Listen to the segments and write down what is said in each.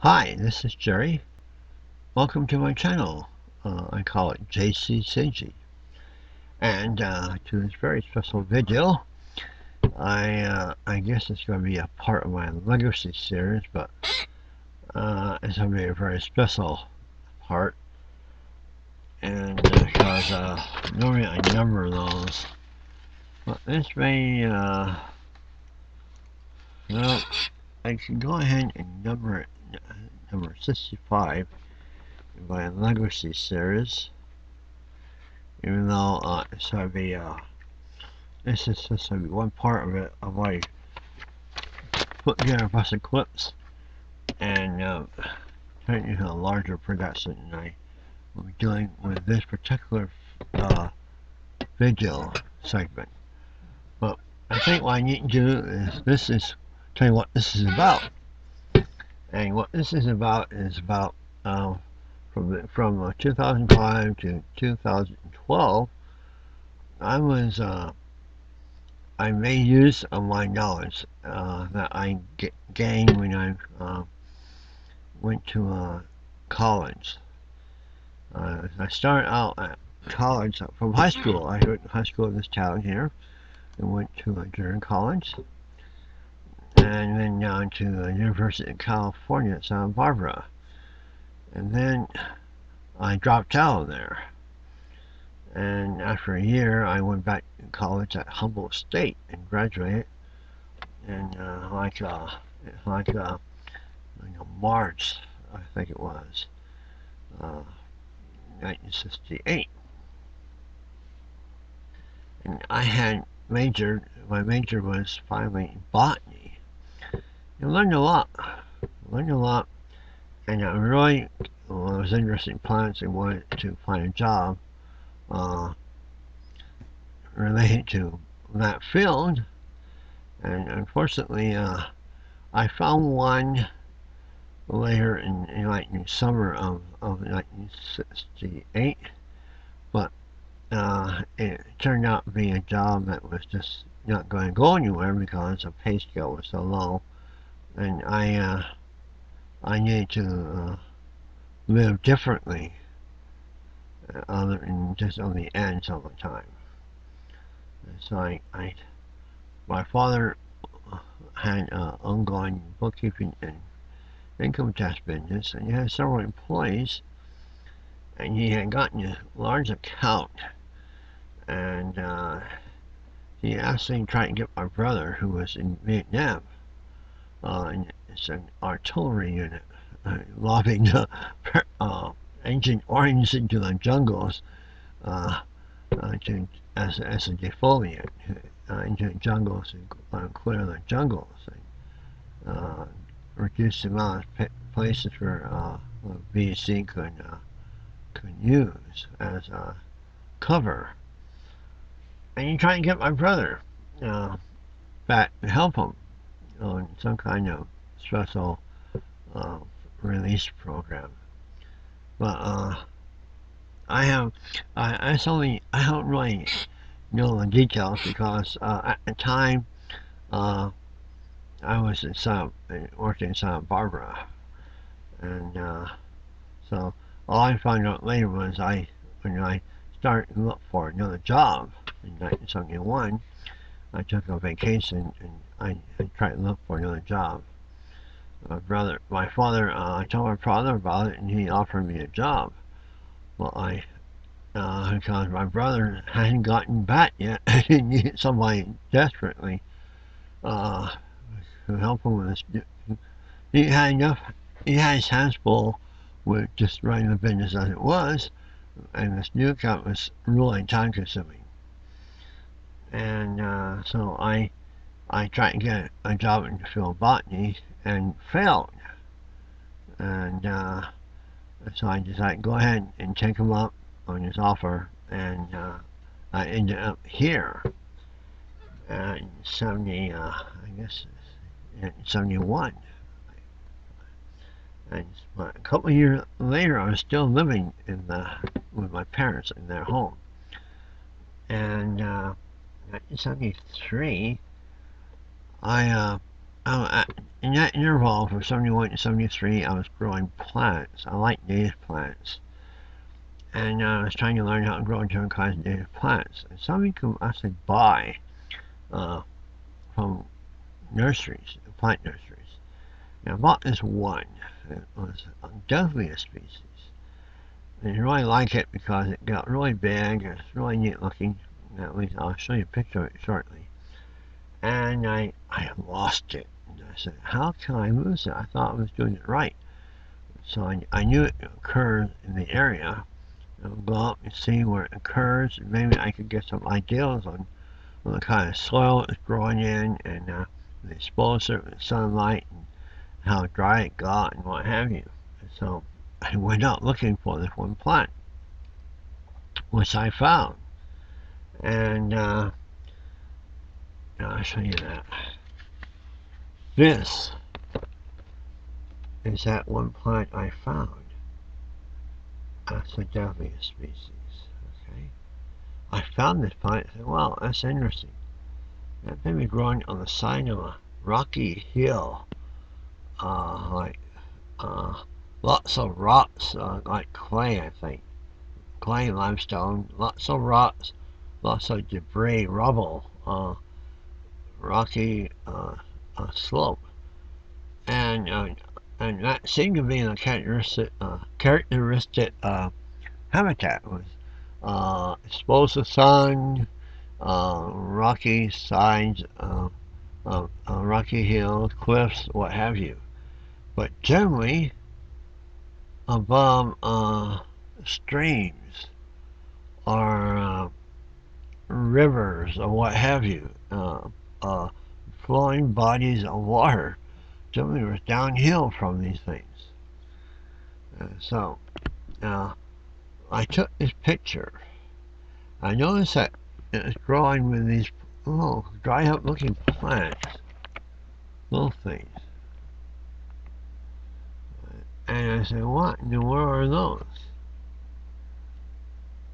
Hi, this is Jerry. Welcome to my channel. I call it JC Seiji. And to this very special video, I guess it's going to be a part of my legacy series, but it's going to be a very special part. And because normally I number those, but this may, well, I can go ahead and number it, number 65 in my legacy series. Even though it's going to be this is just one part of it of I put together a bunch of clips and turn it into a larger production, and I will be doing with this particular video segment. But I think what I need to do is tell you what this is about. And what this is about from 2005 to 2012, I made use of my knowledge that I gained when I went to college. I started out at college from high school. I went to high school in this town here and went to a junior college and then down to the University of California at Santa Barbara. And then I dropped out of there. And after a year, I went back to college at Humboldt State and graduated. And March, I think it was, 1968. And I had majored. My major was finally botany. You learned a lot. And I really was interested in plants and wanted to find a job related to that field. And unfortunately, I found one later in summer of 1968, but it turned out to be a job that was just not going to go anywhere because the pay scale was so low, and I needed to live differently, other than just on the ends all the time. And so my father had ongoing bookkeeping and income tax business, and he had several employees, and he had gotten a large account, and he actually tried to get my brother, who was in Vietnam, it's an artillery unit, lobbing Agent Orange into the jungles as a defoliant into the jungles and clear the jungles and reduce the amount of places where VC could use as cover. And he tried to get my brother back to help him on some kind of special release program. But I don't really know the details because at the time I was working in Santa Barbara, and so all I found out later was when I started to look for another job in 1971, I took a vacation and I tried to look for another job. My father, I told my father about it, and he offered me a job. Well, because my brother hadn't gotten back yet, he needed somebody desperately to help him with this. He had enough. He had his hands full with just running the business as it was, and this new account was really time consuming. And so I tried to get a job in the field of botany and failed. And so I decided to go ahead and take him up on his offer, and I ended up here in 70, I guess in 71. And a couple of years later, I was still living with my parents in their home. And 1973, I in that interval from 71 to 73, I was growing plants. I like native plants. And I was trying to learn how to grow different kinds of native plants. And some you can actually buy uh, from nurseries, plant nurseries. And I bought this one. It was definitely a species. And I really like it because it got really big. It's really neat looking. At least I'll show you a picture of it shortly. And I lost it. And I said, how can I lose it? I thought I was doing it right. So I knew it occurs in the area. I'll go out and see where it occurs. And maybe I could get some ideas on the kind of soil it's growing in and the exposure to sunlight and how dry it got and what have you. And so I went out looking for this one plant, which I found. And I'll show you that. This is that one plant I found. That's definitely a species. Okay. I found this plant and said, wow, that's interesting. That may be growing on the side of a rocky hill. Like lots of rocks, like clay, I think. Clay, limestone, lots of rocks, lots of debris, rubble, rocky slope. And that seemed to be the characteristic habitat was exposed to sun, rocky sides, rocky hills, cliffs, what have you. But generally, above streams or rivers or what have you, uh, flowing bodies of water. Generally, was downhill from these things. So I took this picture. I noticed that it's growing with these little dried up looking plants, little things. And I said, what in the world are those?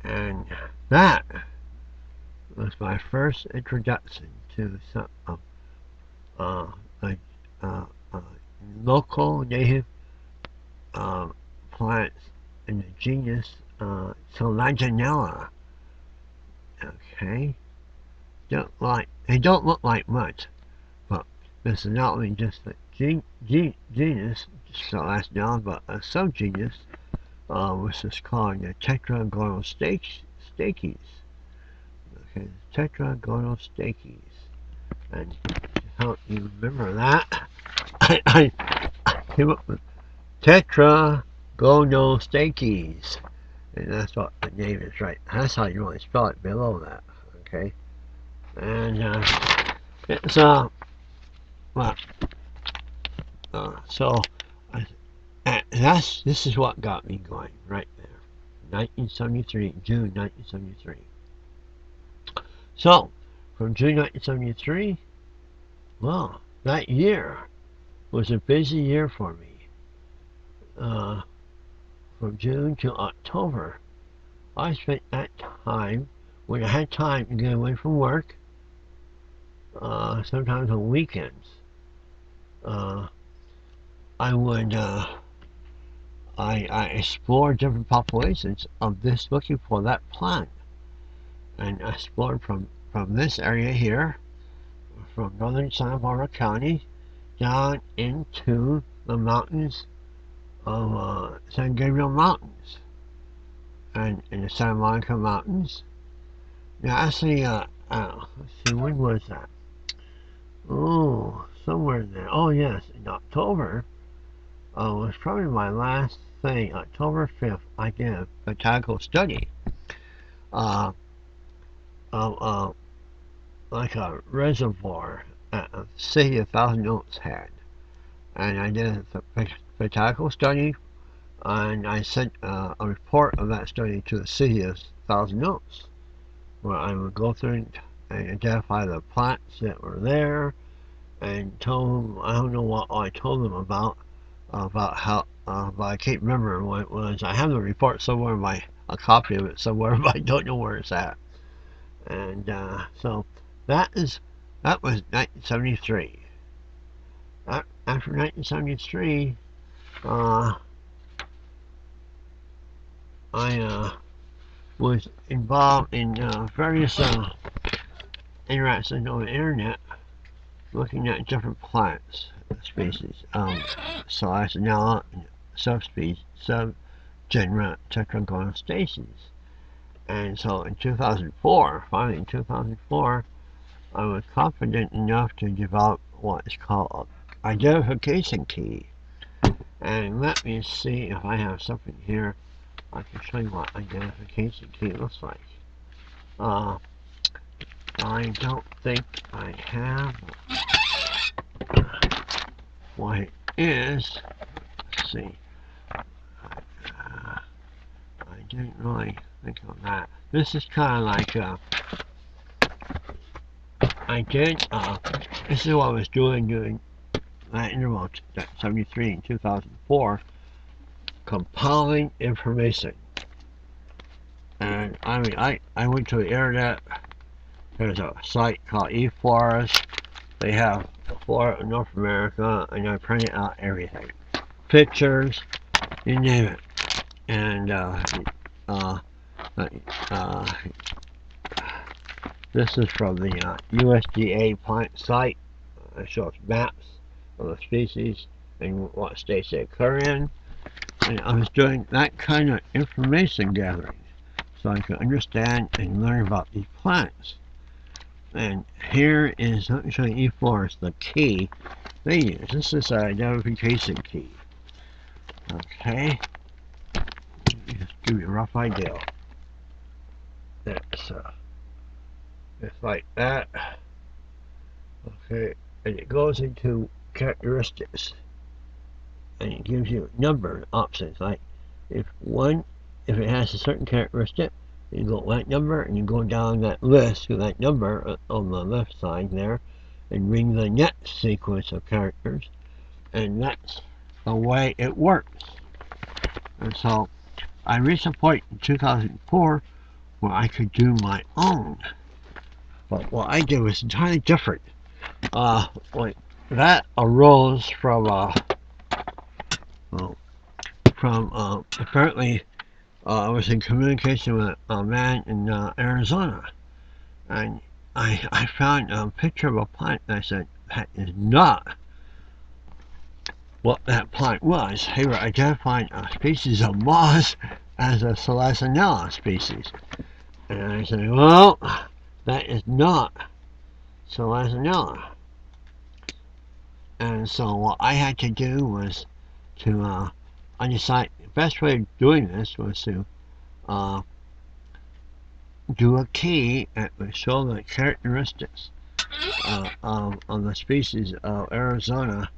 And that was my first introduction to some like local native plants in the genus Selaginella. Okay, they don't look like much, but this is not only just the genus Selaginella, but a subgenus which is called the Tetragonostachys. Okay, Tetragonostachys. And to help you remember that, I came up with Tetragonostachys. And that's what the name is, right? That's how you really spell it below that, okay? And it's, well, so, this is what got me going right there. 1973, June 1973. So, from June 1973, well, that year was a busy year for me. From June to October, I spent that time, when I had time to get away from work, sometimes on weekends, I would, I explored different populations of this looking for that plant. And I explored from this area here, from northern Santa Barbara County, down into the mountains of San Gabriel Mountains and in the Santa Monica Mountains. Now, actually, let's see, when was that? Oh, somewhere in there. Oh, yes, in October. It was probably my last thing. October 5th, I did a botanical study of like a reservoir at the city of Thousand Oaks had. And I did a botanical study, and I sent a report of that study to the city of Thousand Oaks, where I would go through and identify the plants that were there, and told them, I don't know what I told them about how, but I can't remember what it was. I have the report somewhere, a copy of it somewhere, but I don't know where it's at. And so that was 1973. after 1973, I was involved in various interactions on the internet, looking at different plants species, Selaginella subspecies, subgenera Tetragonostachys. And so in 2004, finally in 2004, I was confident enough to develop what is called an identification key. And let me see if I have something here. I can show you what identification key looks like. I don't think I have what it is. Let's see. I didn't really think of that. This is kind of like this is what I was doing during that interval, 73 and 2004, compiling information. And I mean, I went to the internet. There's a site called eForest. They have flora in North America, and I printed out everything, pictures, you name it. And this is from the USDA plant site. It shows maps of the species and what states they occur in. And I was doing that kind of information gathering so I could understand and learn about these plants. And here is, let me show you eForest, the key they use. This is an identification key. Okay. Just give you a rough idea. It's like that. Okay. And it goes into characteristics. And it gives you a number of options. Like if it has a certain characteristic, you go that number and you go down that list to that number on the left side there and ring the next sequence of characters, and that's the way it works. And so I reached a point in 2004 where I could do my own, but what I did was entirely different. Like that arose from apparently I was in communication with a man in Arizona, and I found a picture of a plant, and I said, that is not what that plant was. They were identifying a species of moss as a Selaginella species. And I said, well, that is not Selaginella. And so what I had to do was to, I decided the best way of doing this was to do a key that would show the characteristics of the species of Arizona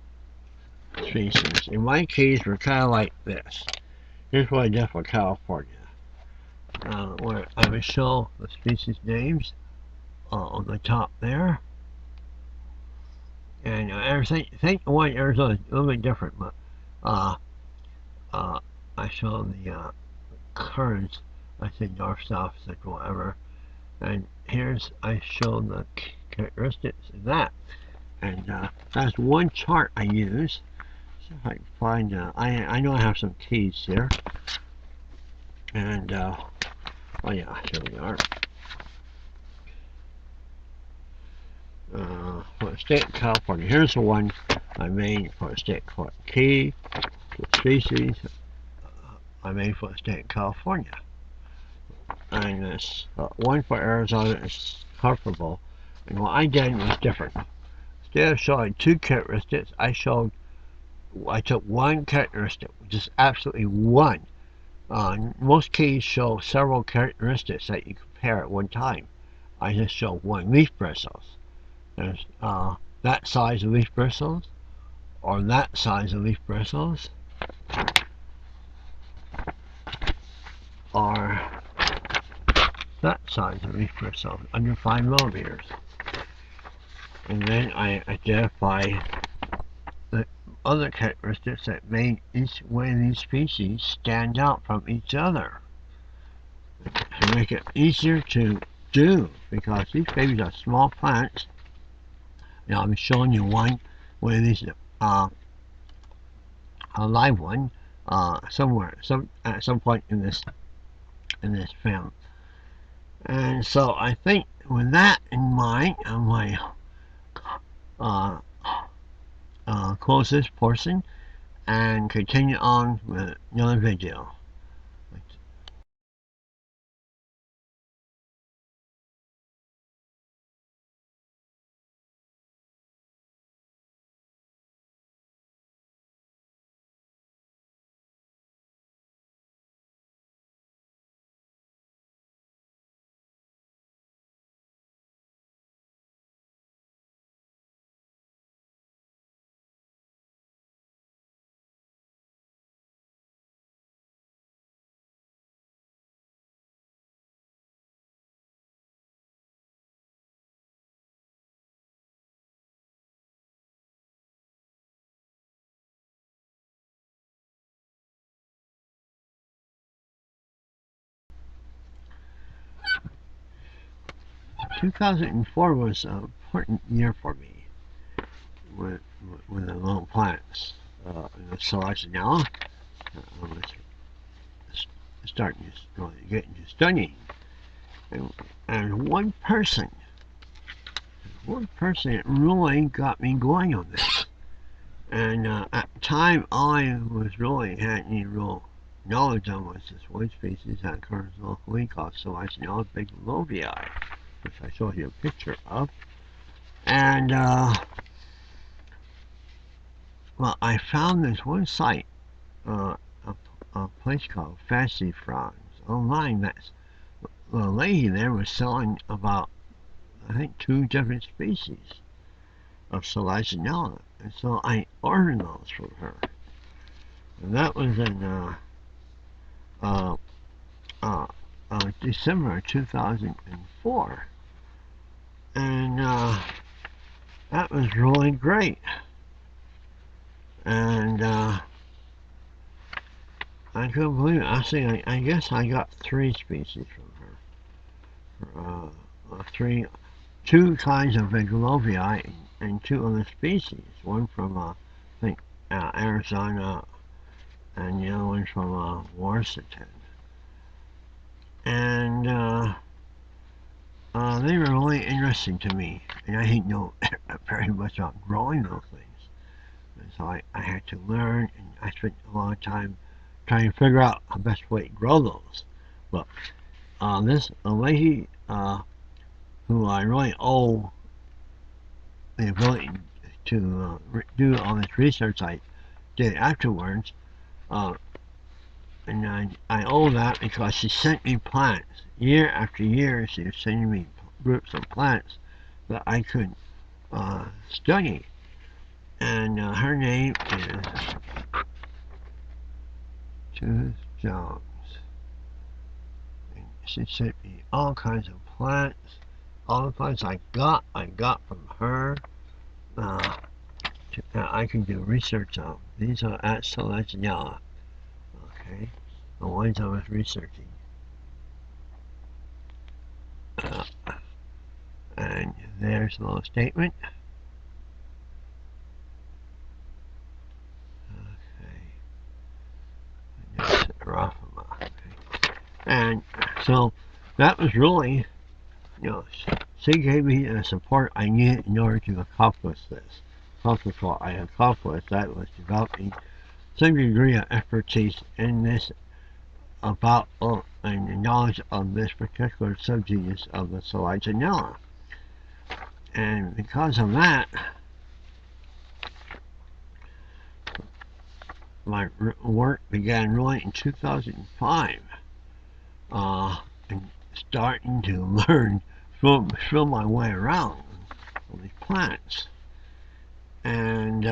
species. And my keys were kind of like this. Here's what I did for California, where I would show the species names on the top there. And everything, I think the one in Arizona is a little bit different, but I show the currents, I say north, south, central, whatever. And here's, I show the characteristics of that. And that's one chart I use. So if I can find, I know I have some keys here. And, oh yeah, here we are. For the state of California, here's the one I made for the state of key, the species I made for the state of California. And this one for Arizona is comparable. And what I did was different. Instead of showing two characteristics, I took one characteristic, which is absolutely one. Most keys show several characteristics that you compare at one time. I just show one: leaf bristles. There's that size of leaf bristles, or that size of leaf bristles, or that size of leaf bristles, under 5 millimeters. And then I identify the other characteristics that made each one of these species stand out from each other to make it easier to do, because these babies are small plants. Now I'm showing you one of these a live one somewhere, at some point in this film. And so I think with that in mind, I might uh, close this portion and continue on with another video. 2004 was an important year for me with the little plants. The Selaginella was starting to really get into studying. And one person that really got me going on this. And at the time, all I was really had any real knowledge on was this one species that occurs locally called Selaginella bigelovii, which I showed you a picture of. And well, I found this one site, uh, a place called Fancy Fronds online. That's the lady there was selling about, I think, 2 different species of Selaginella, and so I ordered those from her. And that was in uh, December 2004, and that was really great. And I couldn't believe it. Actually, I guess I got 3 species from her. 2 kinds of bigelovii and 2 other species. One from, I think, Arizona, and the other one from Washington. And they were really interesting to me, and I didn't know very much about growing those things. And so I had to learn, and I spent a lot of time trying to figure out the best way to grow those. But this lady who I really owe the ability to do all this research I did afterwards, and I owe that because she sent me plants. Year after year, she was sending me groups of plants that I could study. And her name is Judith Jones. And she sent me all kinds of plants. All the plants I got from her. I can do research on. These are at Selaginella. Okay, the ones I was researching. And there's the little statement. Okay. And so that was really, she gave me the support I needed in order to accomplish this. Accomplish what I accomplished. That was developing some degree of expertise in this about and the knowledge of this particular subgenus of the Selaginella. And because of that, my work began really in 2005, and starting to learn, feel my way around all these plants. And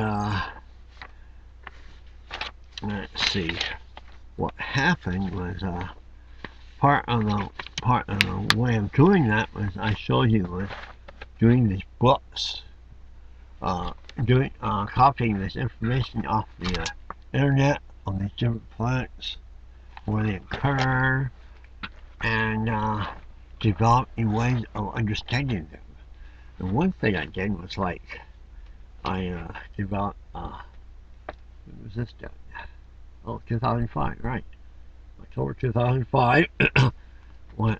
let's see, what happened was part of the way of doing that was I showed you was doing these books, copying this information off the internet on these different plants, where they occur, and developing ways of understanding them. And one thing I did was like I developed, when was this done? Oh, 2005, right. October 2005. When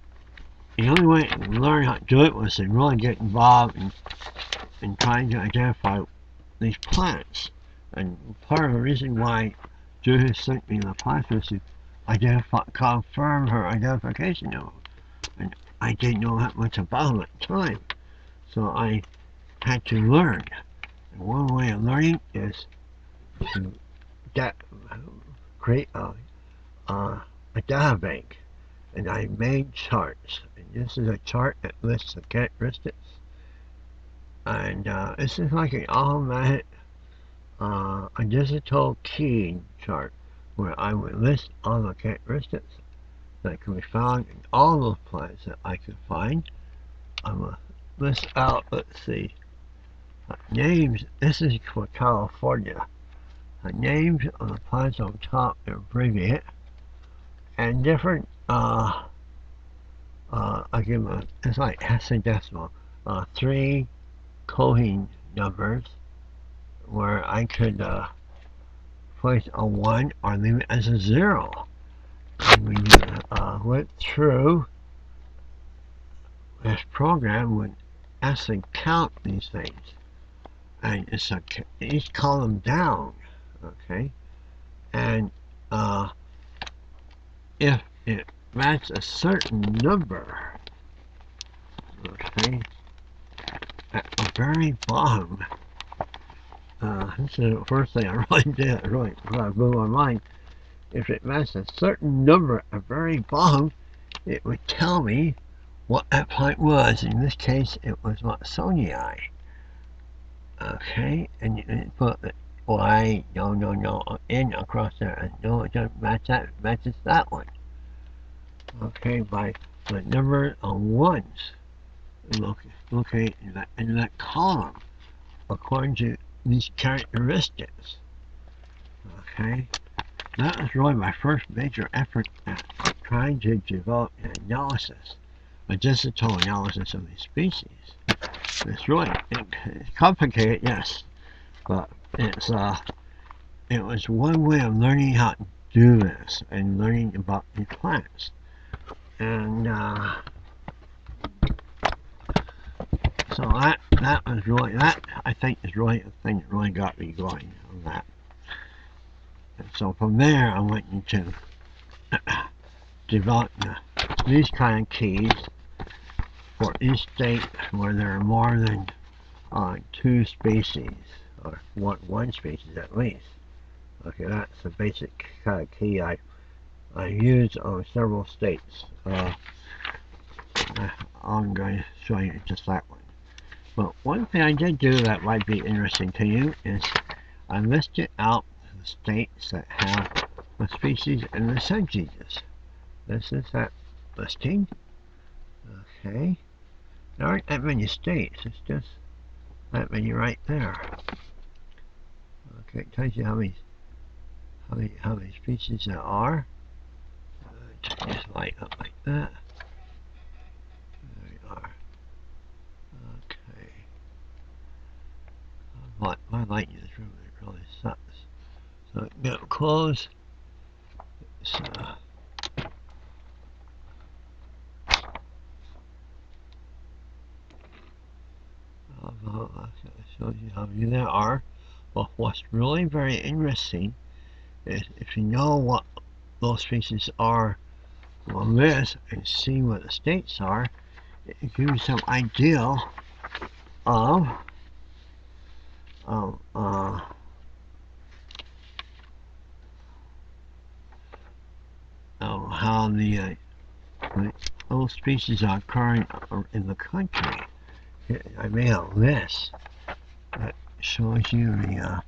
the only way to learn how to do it was to really get involved in trying to identify these plants. And part of the reason why Judith sent me the plants was to confirm her identification of them. And I didn't know that much about them at the time. So I had to learn. And one way of learning is to create a data bank. And I made charts. And this is a chart that lists the characteristics. And this is like an automatic, a digital key chart where I would list all the characteristics that can be found in all those plants that I could find. I will list out, let's see, names. This is for California. The names of the plants on top are abbreviated, and different, I give them, it's like hexadecimal, 3 coding numbers where I could place a 1 or leave it as a 0. And when you went through, this program would actually count these things. And it's each column down, okay? And if it matches a certain number, okay, at the very bottom, this is the first thing I really did, it really blew my mind. If it matches a certain number at the very bottom, it would tell me what that plant was. In this case, it was Watsonii. Okay, and you put the Y, no, N across there, and no, it doesn't match that, it matches that one. Okay, by the number of ones located in that column according to these characteristics. Okay, that was really my first major effort at trying to develop an analysis, a digital analysis of these species. It's really complicated, yes, but it was one way of learning how to do this and learning about these plants. And so that was really, that I think is really the thing that really got me going on that. And so from there I went into developing these kind of keys for each state where there are more than 2 species, or one species at least. Okay, that's the basic kind of key I use on several states. I'm going to show you just that one. But one thing I did do that might be interesting to you is I listed out the states that have the species and the subspecies. This is that listing. Okay. There aren't that many states, it's just that many right there. Okay, it tells you how many species there are. Turn this light up like that. There we are. Okay. My light in this room really sucks. So get close. So, shows you how many there are. But what's really very interesting is if you know what those species are on this and see what the states are, it gives you some idea of how those species are occurring in the country. I made a list that shows you the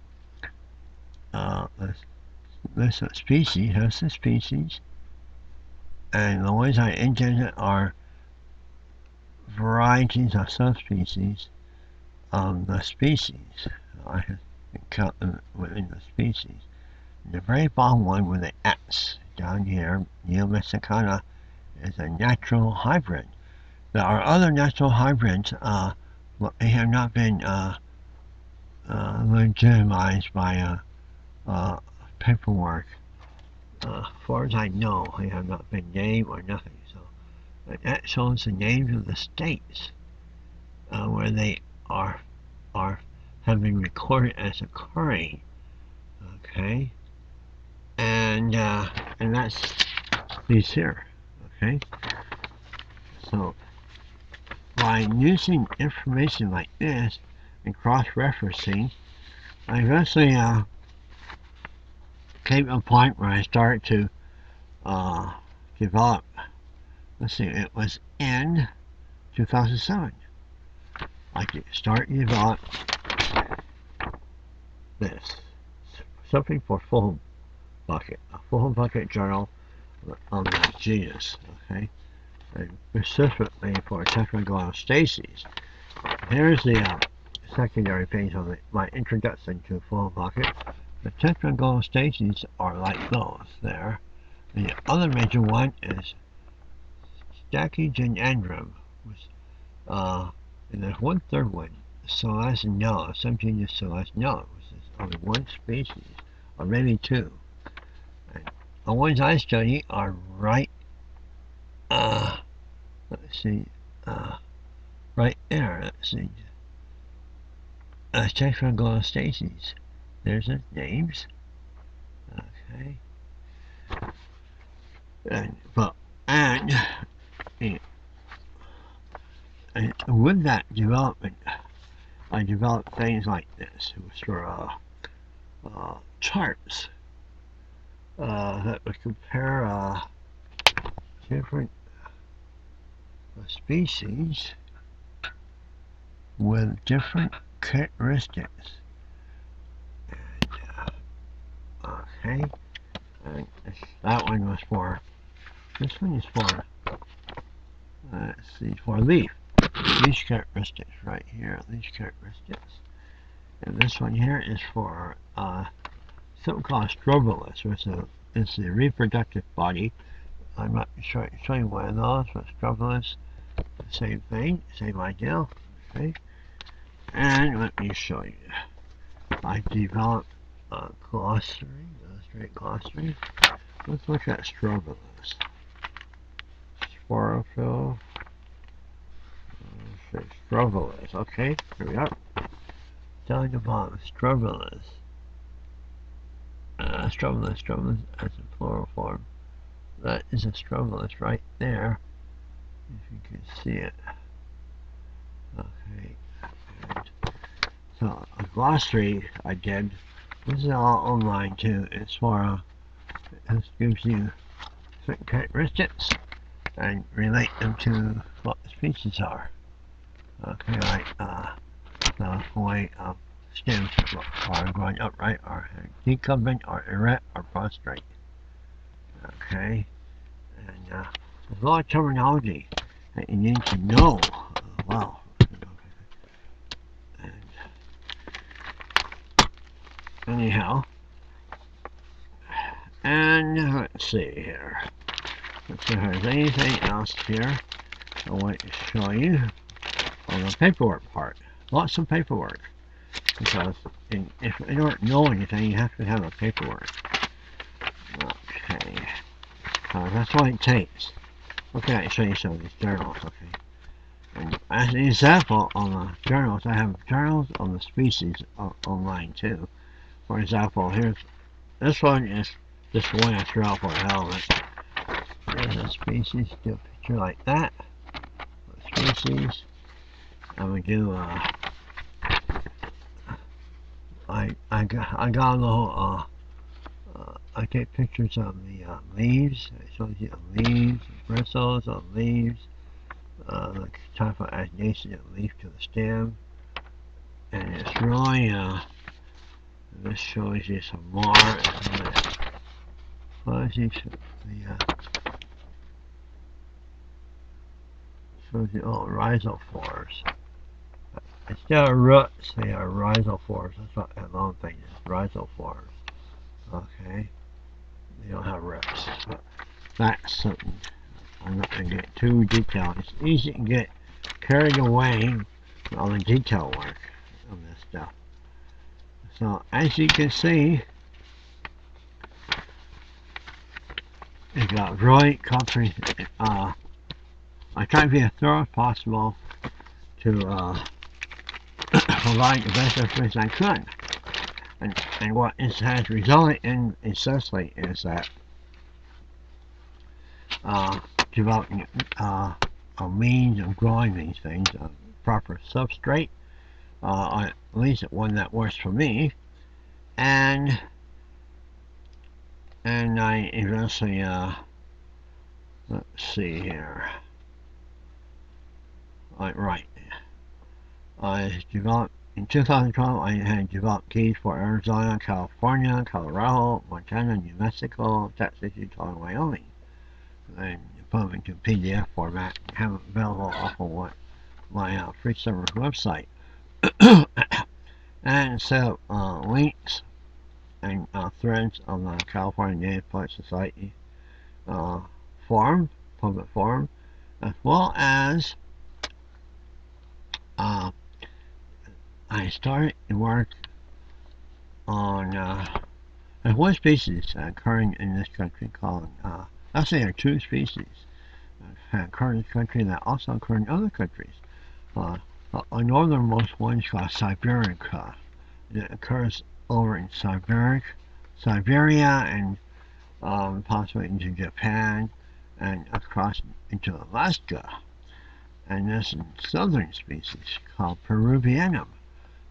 list of species, host of species, and the ones I indented are varieties or subspecies of the species. I can count them within the species. The very bottom one with the X down here, Neomexicana, is a natural hybrid. There are other natural hybrids, but they have not been legitimized by paperwork. As far as I know, they have not been named or nothing. So, but that shows the names of the states where they are have been recorded as occurring. Okay, and that's these here. Okay, so by using information like this and cross-referencing, I eventually came to a point where I started to develop. Let's see, it was in 2007. I could start to develop this, something for Photobucket, a Photobucket journal of the genus, okay, and specifically for Tetragonostachys. Here's the secondary page of my introduction to Photobucket. The Tetragonostachys are like those there. The other major one is Selaginella, and there's one third one, Selaginella, some genus Selaginella, which is only one species, or maybe two. And the ones I study are right, let's see, right there, let's see, Tetragonostachys. There's the names, okay, and with that development, I developed things like this. It was for charts that would compare different species with different characteristics. And, okay, and that one was for. This one is for. Let's see, for leaf. These characteristics right here. These characteristics. And this one here is for something called strobilus, which is the reproductive body. I'm not showing one of those, but strobilus, same thing, same idea. Okay, and let me show you. I developed a glossary, illustrate glossary. Let's look at strobilus. Sporophyll. Strobilus. Okay, here we are. Down the bottom, strobilus. Strobilus as a plural form. That is a strobilus right there, if you can see it. Okay, and so a glossary I did. This is all online too. It's for this gives you certain characteristics and relate them to what the species are. Okay, like the way stems are going upright, or decumbent, or erect, or prostrate. Okay, and there's a lot of terminology that you need to know. Well, and anyhow, and let's see here. Let's see if there's anything else here I want to show you on the paperwork part. Lots of paperwork, because if you don't know anything, you have to have a paperwork. Okay, that's what it takes. Okay, I can show you some of these journals. Okay, and as an example, on the journals, I have journals on the species online too. For example, here's this one is just one I threw out for a hell of it. There's a species, do a picture like that. Species. I'm gonna do I got a little I take pictures of the leaves. It shows you the leaves, the bristles of leaves, the type of adjacent leaf to the stem, and it's really this shows you some more. Shows you all rhizophores. Instead of roots, they are rhizophores. That's what that long thing is, rhizophores. Okay, they don't have roots. But that's something. I'm not going to get too detailed. It's easy to get carried away on the detail work of this stuff. So as you can see, it's got really comprehensive. I try to be as thorough as possible to provide the best information I could. And what this has resulted in essentially is that developing a means of growing these things, a proper substrate, at least one that works for me, and I eventually, let's see here, right, I developed, in 2012 I had developed keys for Arizona, California, Colorado, Montana, New Mexico, Texas, Utah, and Wyoming, and put them into PDF format and have it available off of my free server website. And set up links and threads on the California Native Plant Society forum, public forum, as well as I started to work on there's one species occurring in this country called, actually there are two species that occur in this country that also occur in other countries. A northernmost one is called Siberica. It occurs over in Siberia and possibly into Japan and across into Alaska. And there's a southern species called Peruvianum,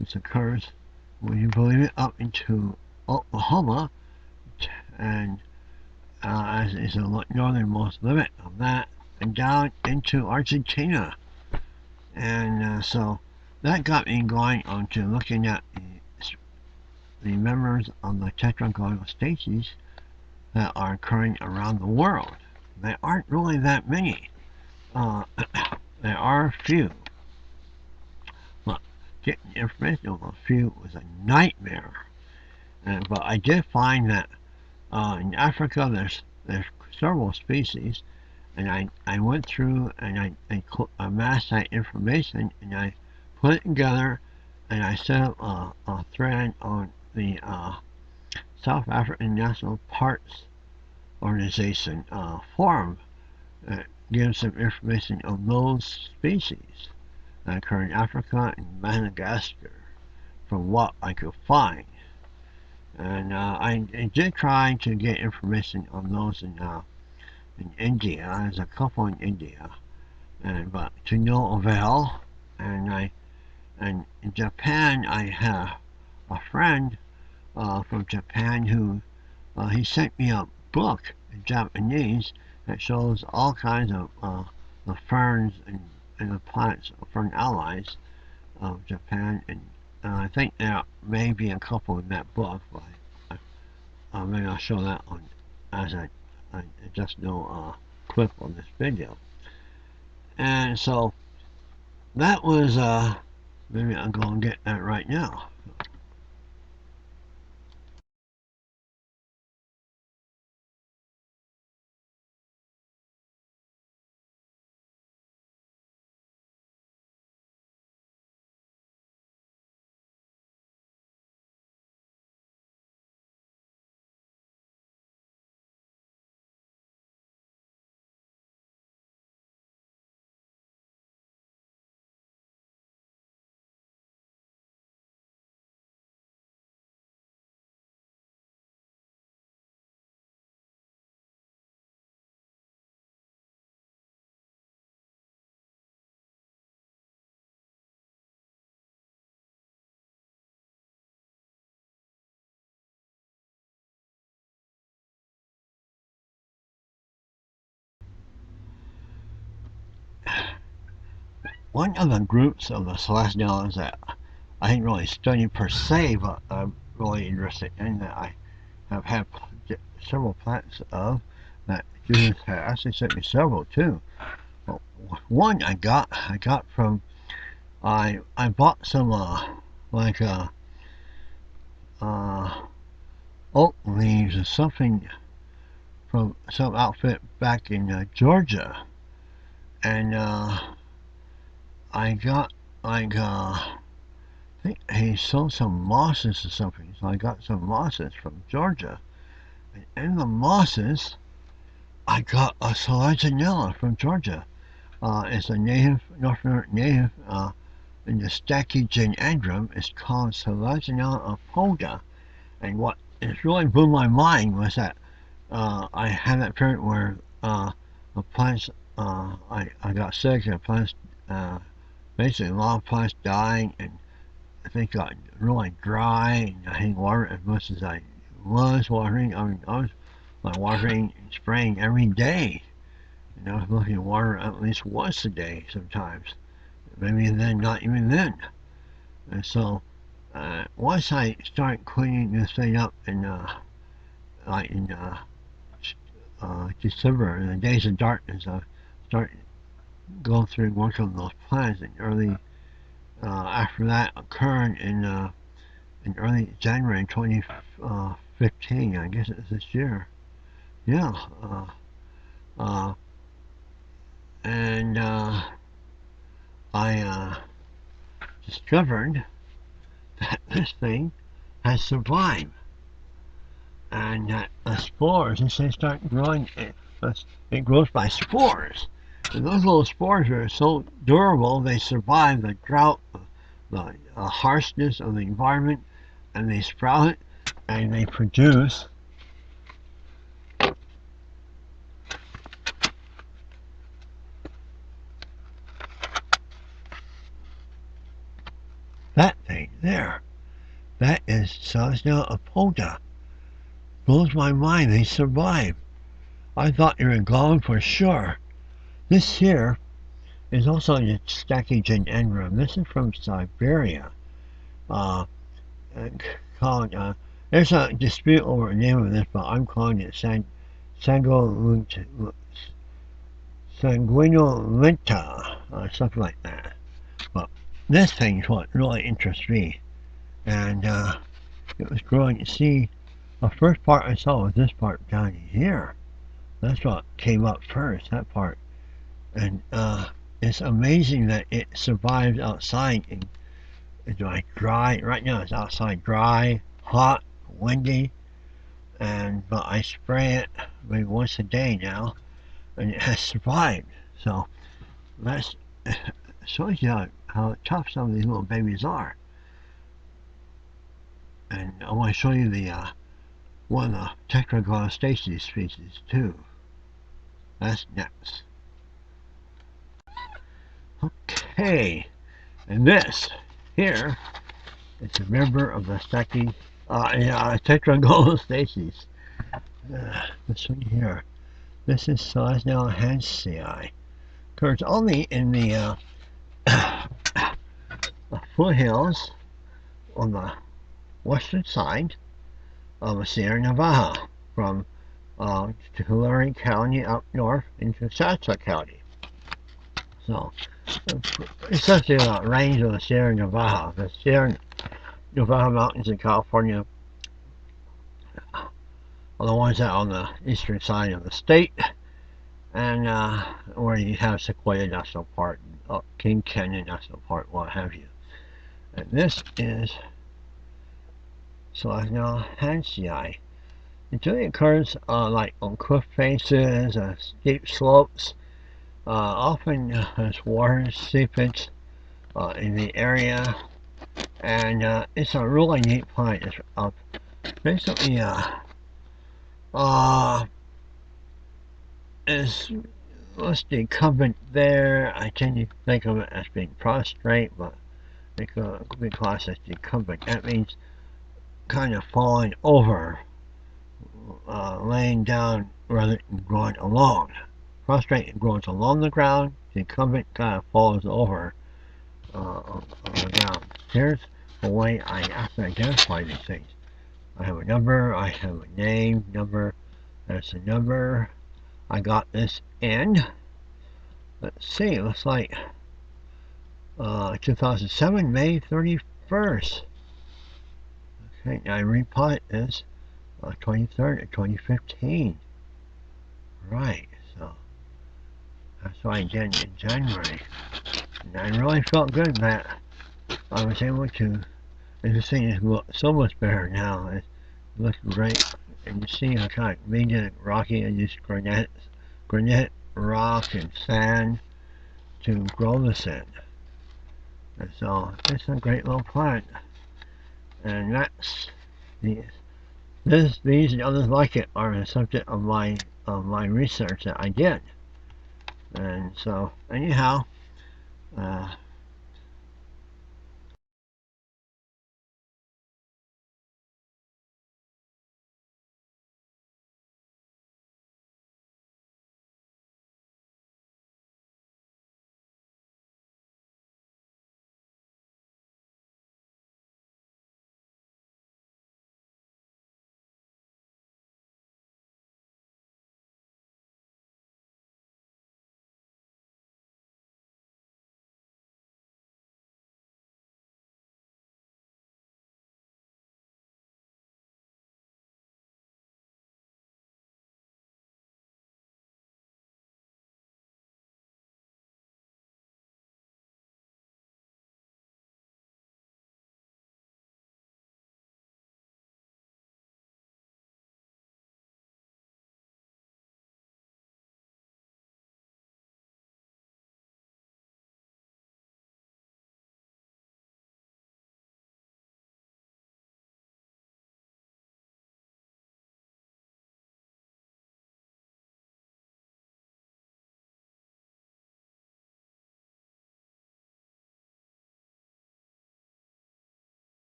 which occurs, would you believe it, up into Oklahoma, and as is the northernmost limit of that, and down into Argentina. And so that got me going on to looking at the members of the Tetragonostachys that are occurring around the world. There aren't really that many. There are a few. But getting information on a few was a nightmare. But I did find that in Africa there's several species, and I went through and I amassed that information and I put it together, and I set up a thread on the South African National Parks Organization forum that gives some information on those species that occur in Africa and Madagascar from what I could find. And I did try to get information on those in India. There's a couple in India, but to no avail. And in Japan, I have a friend from Japan who he sent me a book in Japanese that shows all kinds of the ferns and the plants, fern allies of Japan, and I think there may be a couple in that book, but maybe I'll show that on as I just no clip on this video. And so that was maybe I'll go and get that right now. One of the groups of the Selaginellas that I didn't really study per se, but I'm really interested in, that I have had several plants of, that Judith had actually sent me several too. But one I got from, I bought some like oak leaves or something from some outfit back in Georgia, and I got like think he sold some mosses or something, so I got some mosses from Georgia. And in the mosses, I got a Selaginella from Georgia. It's a native, North American native, in the Stachygenandrum. It's called Selaginella apoda. And what it really blew my mind was that I had that period where the plants, I got sick and plants, basically a lot of plants dying, and things got really dry, and I didn't water as much as I was watering. I mean, I was watering and spraying every day. I was looking at water at least once a day sometimes. Maybe then, not even then. And so, once I start cleaning this thing up in, like in December, in the days of darkness, I start going through and working on those plants. And early after that occurred in early January 2015, I guess it's this year. Yeah, uh, and I discovered that this thing has survived, and that the spores, as they start growing, it grows by spores. And those little spores are so durable, they survive the drought, the harshness of the environment, and they sprout, and they produce that thing there. That is Sosna apoda. Blows my mind they survived. I thought they were gone for sure. This here is also the Stachygenandrum. This is from Siberia. Uh, called, there's a dispute over the name of this, but I'm calling it Sanguinolenta, something like that. But this thing is what really interests me. And it was growing. You see, the first part I saw was this part down here. That's what came up first, that part. And it's amazing that it survives outside. It's like dry. Right now it's outside dry, hot, windy. But I spray it maybe once a day now, and it has survived. So that's shows you how tough some of these little babies are. And I want to show you the one of the Tetragonostachys species too. That's next. Okay, and this here is a member of the Tetragonostachys. This one here. This is Selaginella hansii. Occurs only in the foothills on the western side of Sierra Nevada, from Tulare County up north into Shasta County. So, essentially the range of the Sierra Nevada. The Sierra Nevada mountains in California are the ones that are on the eastern side of the state, and where you have Sequoia National Park, King Canyon National Park, what have you. And this is Selaginella hansii. It usually occurs like on cliff faces, steep slopes. Often has water seepage in the area, and it's a really neat plant. It's basically is less decumbent there. I tend to think of it as being prostrate, but it could be classed as decumbent. That means kind of falling over, laying down rather than growing along. Prostrate grows along the ground. Decumbent kind of falls over on the ground. Here's the way I actually identify these things. I have a number, I have a name, number, that's a number. I got this in, let's see, it looks like 2007, May 31st. Okay, now I repot this 23rd of 2015. Right, so that's what I did in January. And I really felt good that I was able to, and the thing is so much better now. It looks great, and you see how kind of made it rocky. I used granite, rock, and sand to grow this in. And so it's a great little plant, and that's the these and others like it are the subject of my research that I did. And so anyhow, uh,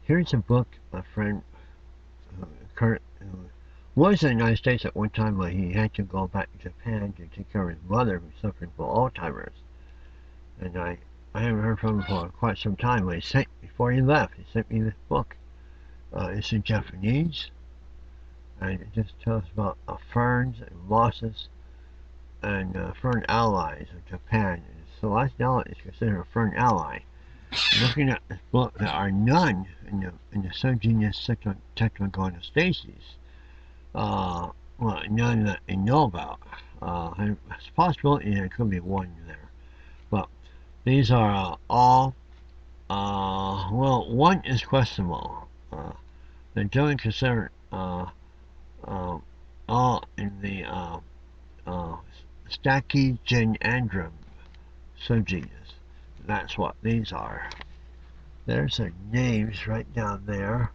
here's a book my friend Kurt who was in the United States at one time, but he had to go back to Japan to take care of his mother who's suffering from Alzheimer's. And I haven't heard from him for quite some time, but before he left, he sent me this book. It's in Japanese, and it just tells about ferns and mosses and fern allies of Japan. And Selaginella is considered a fern ally. Looking at this book, there are none in the subgenus Tetragonostachys. Well, none that I know about. It's a possibility there could be one there, but these are all. Well, one is questionable. They're generally considered uh, all in the uh, Stachygenandrum subgenus. That's what these are. There's their names right down there.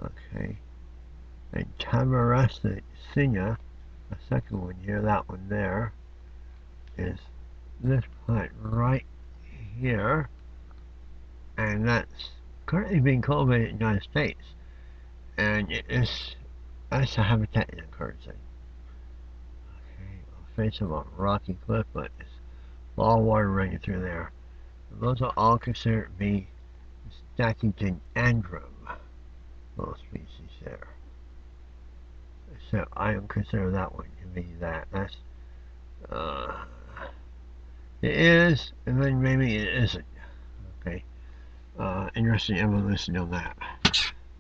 Okay. And Tamaracina, the second one here, that one there, is this plant right here. And that's currently being cultivated in the United States. And that's a habitat it occurs in. Okay, face of a rocky cliff, but it's all water running through there. And those are all considered to be Stachygenandrum, little species there. So I don't consider that one to be that. That's uh, it is, and then maybe it isn't. Okay, interesting evolution on that.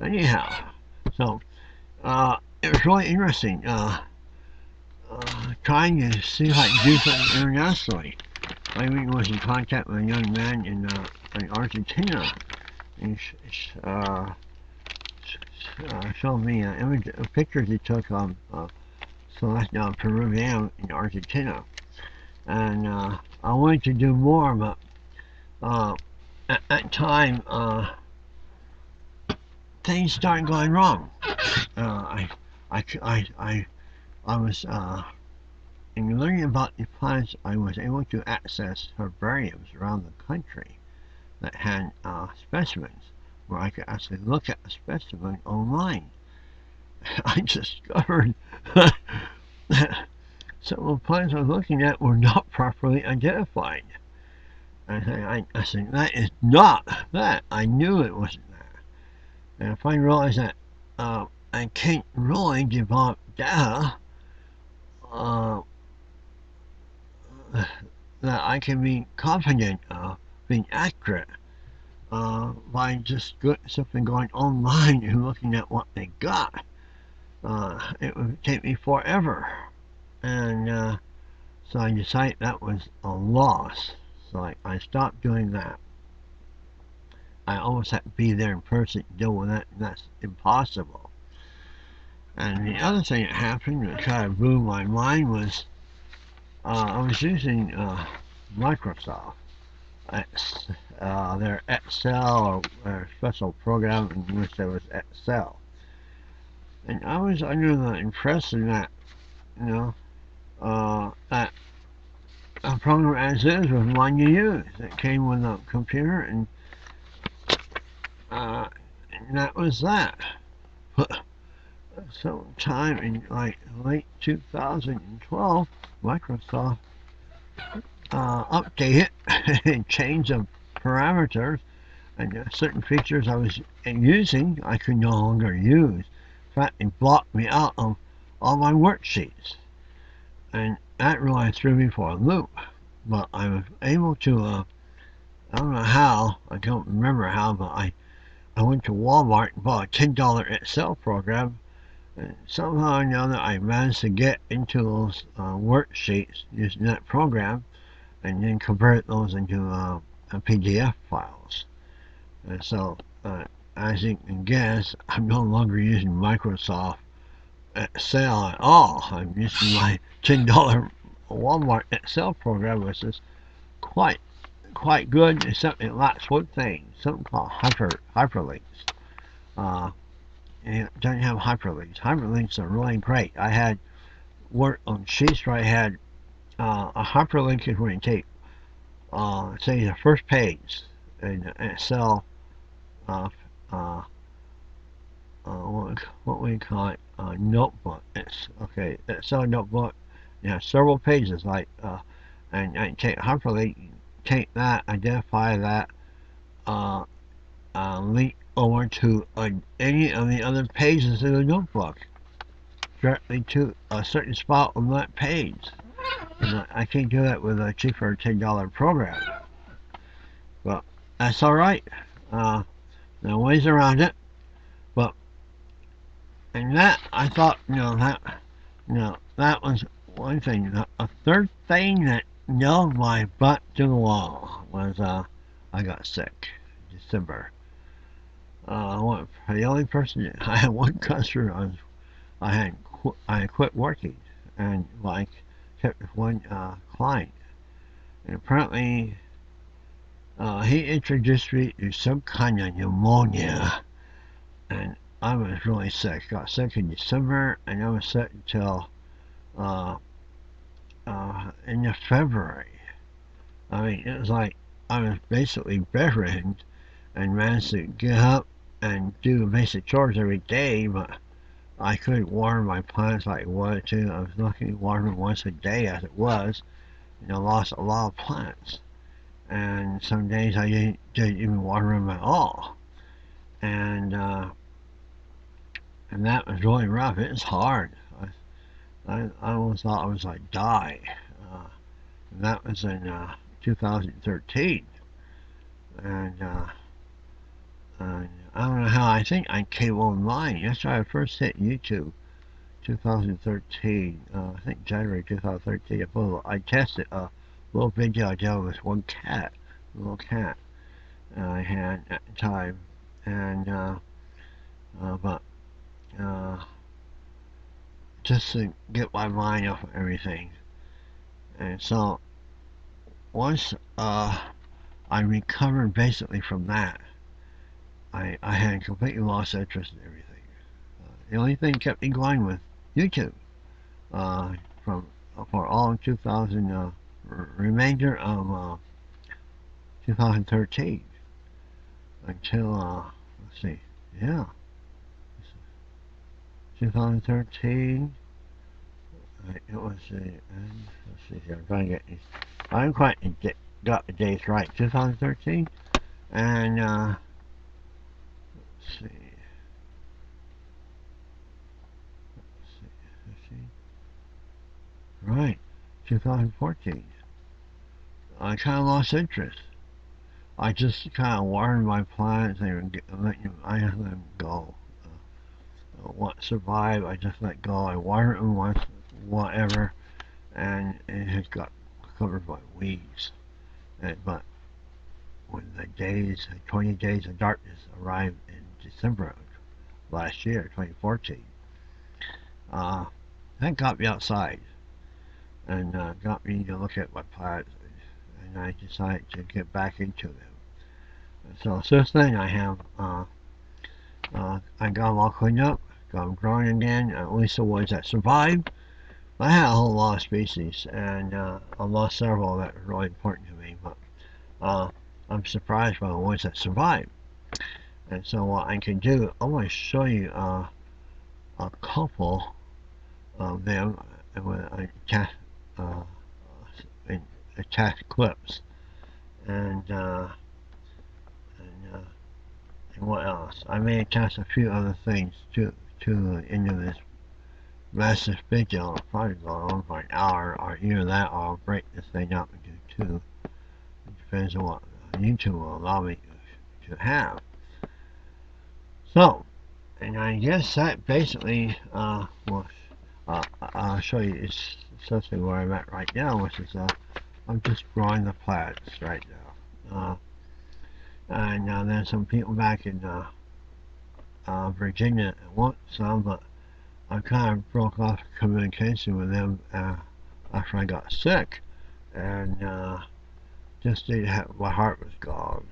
Anyhow, so it was really interesting trying to see if I could do something internationally. I even was in contact with a young man in Argentina. He's showed me pictures he took on Selaginella peruvianum in Argentina, and I wanted to do more, but at that time things started going wrong. I, I was in learning about the plants. I was able to access herbariums around the country that had specimens where I could actually look at a specimen online. I discovered that some of the plants I was looking at were not properly identified. I said, that is not that. I knew it wasn't that. And if I realized that I can't really develop data uh, that I can be confident of being accurate by just simply going online and looking at what they got. It would take me forever. And so I decided that was a loss. So I stopped doing that. I always had to be there in person to deal with that, and that's impossible. And the other thing that happened that kind of blew my mind was I was using Microsoft. Their Excel or their special program in which there was Excel. And I was under the impression that, that a program as is was one you use. It came with a computer, and that was that. Sometime in like late 2012, Microsoft updated and changed the parameters, and certain features I was using I could no longer use. In fact, it blocked me out of all my worksheets, and that really threw me for a loop. But I was able to, I don't know how, I don't remember how, but I went to Walmart and bought a $10 Excel program, and somehow or another I managed to get into those worksheets using that program, and then convert those into PDF files. And so, as you can guess, I'm no longer using Microsoft Excel at all. I'm using my $10 Walmart Excel program, which is quite good, except it lacks one thing, something called hyperlinks. It doesn't have hyperlinks. Hyperlinks are really great. I had work on sheets where I had a hyperlink is where you take, say, the first page in Excel, what we call it, notebook. It's okay. Excel notebook. You have several pages, like, and take hyperlink. Take that, identify that, link over to any of the other pages in the notebook directly to a certain spot on that page. And I can't do that with a cheaper $10 program, but that's all right. There are ways around it, but and that I thought, that was one thing. A third thing that nailed my butt to the wall was I got sick in December. The only person I had one customer I had quit working, and like kept one client, and apparently he introduced me to some kind of pneumonia, and I was really sick. Got sick in December, and I was sick until in February. I mean, it was like I was basically bedridden and managed to get up and do basic chores every day, but I couldn't water my plants like I wanted to. I was lucky to water them once a day as it was, and I lost a lot of plants. And some days I didn't even water them at all. And that was really rough. It was hard. I almost thought I was like die. And that was in 2013. And I don't know how. I think I came online. That's why I first hit YouTube. 2013. I think January 2013. I tested a little video I did with one cat, a little cat I had at the time, and but just to get my mind off of everything. And so once I recovered basically from that, I had completely lost interest in everything. The only thing kept me going was YouTube. From for all of 2000, remainder of 2013 until let's see, yeah, 2013. It was let's see here. I'm trying to get these. I am quite got the dates right. 2013, and let's see, let's see, right, 2014. I kind of lost interest. I just kind of watered my plants and I let them go. What survive, I just let go. I watered them once, whatever, and it has got covered by weeds. But when the 20 days of darkness arrived in December of last year, 2014, uh, that got me outside and got me to look at my plants, and I decided to get back into them. And so since then, I got them all cleaned up, got them growing again, at least the ones that survived. I had a whole lot of species, and I lost several that were really important to me, but I'm surprised by the ones that survived. And so what I can do, I want to show you a couple of them with uh, attached clips, and, and, and what else? I may attach a few other things to the end of this massive video. It'll probably go on for an hour, or either that, or I'll break this thing up into two. It depends on what YouTube will allow me to have. So, and I guess that basically will I'll show you essentially where I'm at right now, which is I'm just growing the plants right now. And there's some people back in Virginia that want some, but I kind of broke off communication with them after I got sick, and just didn't have, my heart was gone.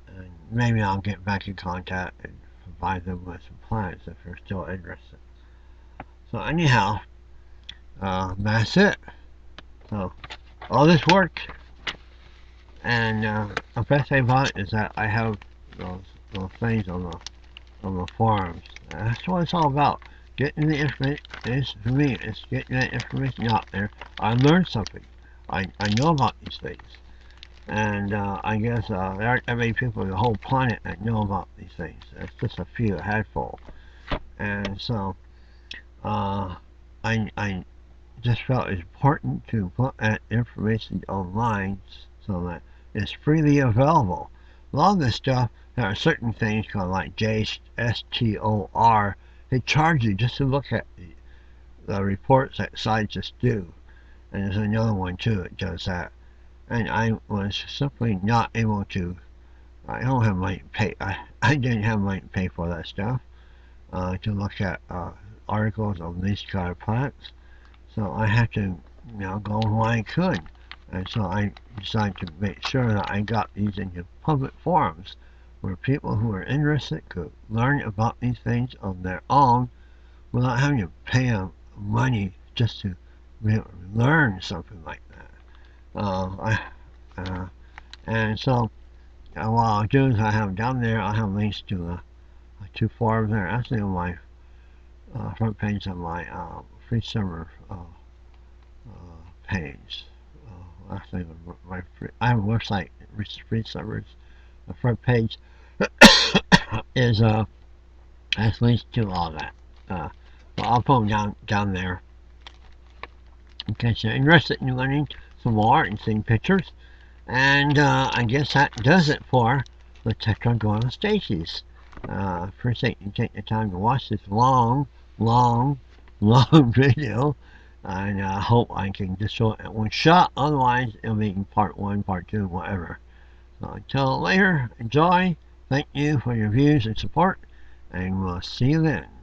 And maybe I'll get back in contact and provide them with some plants if they're still interested. So anyhow, that's it. So all this work, and the best thing about it is that I have those things on the forums. That's what it's all about. Getting the information. For me, it's getting that information out there. I learned something. I know about these things. And I guess there aren't that many people on the whole planet that know about these things. It's just a few, a handful. And so I just felt it important to put that information online so that it's freely available. A lot of this stuff, there are certain things called like JSTOR. They charge you just to look at the reports that scientists do. And there's another one too that does that. And I was simply not able to. I don't have money to pay. I didn't have money to pay for that stuff to look at articles on these kind of plants. So I had to, go when I could. And so I decided to make sure that I got these into public forums where people who are interested could learn about these things on their own without having to pay them money just to learn something like that. And so what I'll do is I have down there, I'll have links to two forums there. Actually on my front page of my free summer page. Actually, I have a website, free summers. The front page is has links to all that. Well, I'll put them down there in case you're interested in learning some more and seeing pictures. And I guess that does it for the Tetragonostachys. Appreciate you taking the time to watch this long, long, long video. And I hope I can just show it at one shot. Otherwise, it'll be in part one, part two, whatever. So until later, enjoy. Thank you for your views and support, and we'll see you then.